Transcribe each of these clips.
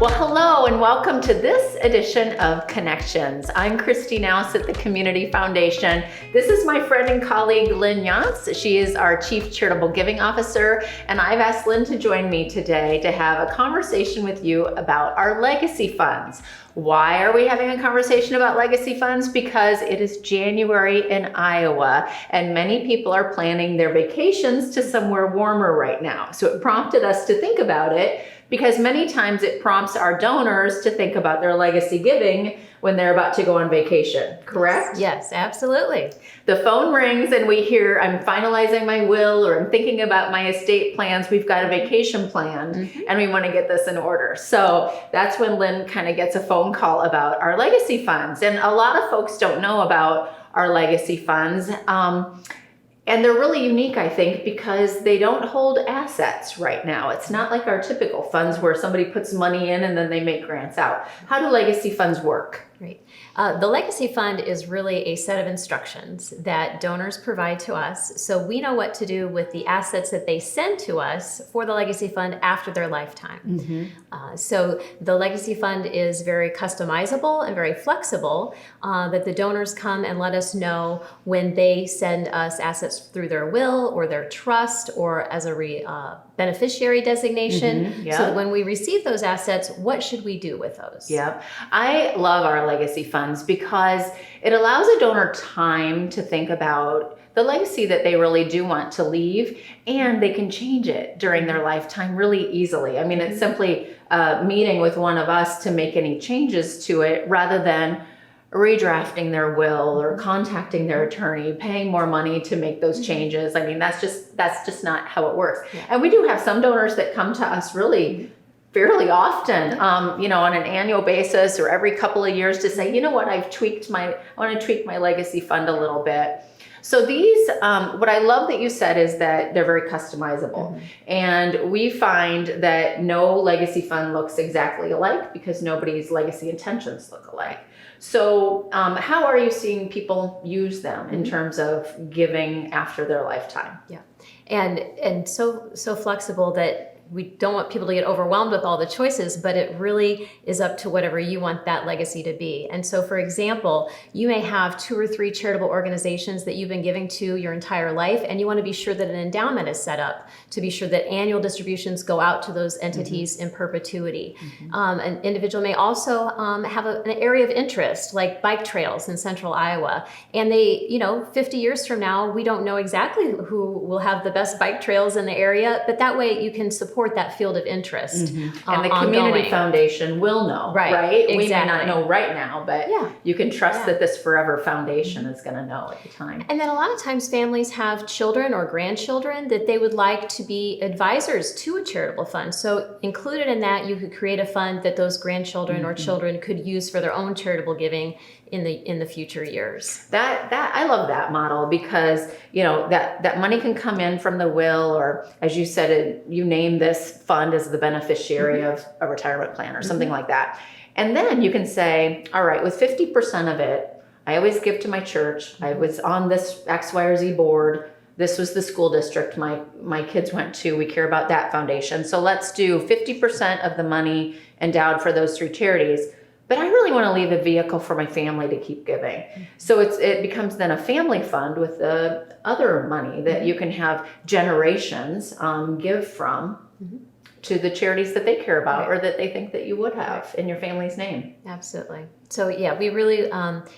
Well, hello and welcome to this edition of Connections. I'm Christy Naus at the Community Foundation. This is my friend and colleague, Lynn Yance. She is our Chief Charitable Giving Officer, and I've asked Lynn to join me today to have a conversation with you about our legacy funds. Why are we having a conversation about legacy funds? Because it is January in Iowa, and many people are planning their vacations to somewhere warmer right now. So it prompted us to think about it, because many times it prompts our donors to think about their legacy giving when they're about to go on vacation, correct? Yes, absolutely. The phone rings and we hear, I'm finalizing my will, or I'm thinking about my estate plans. We've got a vacation planned and we want to get this in order. So that's when Lynn kind of gets a phone call about our legacy funds. And a lot of folks don't know about our legacy funds. And they're really unique, I think, because they don't hold assets right now. It's not like our typical funds where somebody puts money in and then they make grants out. How do legacy funds work? Great. The Legacy Fund is really a set of instructions that donors provide to us, so we know what to do with the assets that they send to us for the Legacy Fund after their lifetime. So the Legacy Fund is very customizable and very flexible, that the donors come and let us know when they send us assets through their will or their trust or as a beneficiary designation. So that when we receive those assets, what should we do with those? Yeah, I love our legacy funds because it allows a donor time to think about the legacy that they really do want to leave, and they can change it during their lifetime really easily. I mean, it's simply meeting with one of us to make any changes to it rather than redrafting their will or contacting their attorney, paying more money to make those changes. I mean, that's just not how it works. And we do have some donors that come to us really fairly often, on an annual basis or every couple of years to say, you know what, I want to tweak my legacy fund a little bit. So these, what I love that you said is that they're very customizable. And we find that no legacy fund looks exactly alike because nobody's legacy intentions look alike. So how are you seeing people use them in terms of giving after their lifetime? Yeah, and so flexible that we don't want people to get overwhelmed with all the choices, but it really is up to whatever you want that legacy to be. And so, for example, you may have 2 or 3 charitable organizations that you've been giving to your entire life, and you want to be sure that an endowment is set up to be sure that annual distributions go out to those entities in perpetuity. An individual may also have an area of interest, like bike trails in central Iowa, and they, 50 years from now, we don't know exactly who will have the best bike trails in the area, but that way you can support that field of interest. And the Community Foundation will know, right? Exactly. We may not know right now, but you can trust that this Forever Foundation is going to know at the time. And then a lot of times families have children or grandchildren that they would like to be advisors to a charitable fund. So included in that, you could create a fund that those grandchildren or children could use for their own charitable giving in the future years. That I love that model because that money can come in from the will, or as you said, you name this fund as the beneficiary of a retirement plan or something like that. And then you can say, all right, with 50% of it, I always give to my church. I was on this X, Y, or Z board. This was the school district my kids went to. We care about that foundation. So let's do 50% of the money endowed for those 3 charities. But I really want to leave a vehicle for my family to keep giving. So it becomes then a family fund with the other money that you can have generations give from to the charities that they care about or that they think that you would have in your family's name. Absolutely. So yeah, we really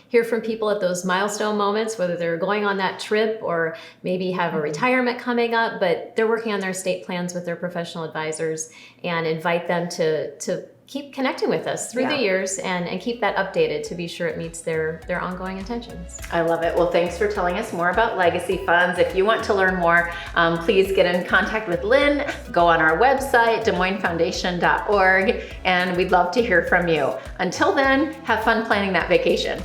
hear from people at those milestone moments, whether they're going on that trip or maybe have a retirement coming up, but they're working on their estate plans with their professional advisors, and invite them to keep connecting with us through the years and keep that updated to be sure it meets their ongoing intentions. I love it. Well, thanks for telling us more about legacy funds. If you want to learn more, please get in contact with Lynn. Go on our website, DesMoinesFoundation.org, and we'd love to hear from you. Until then, have fun planning that vacation.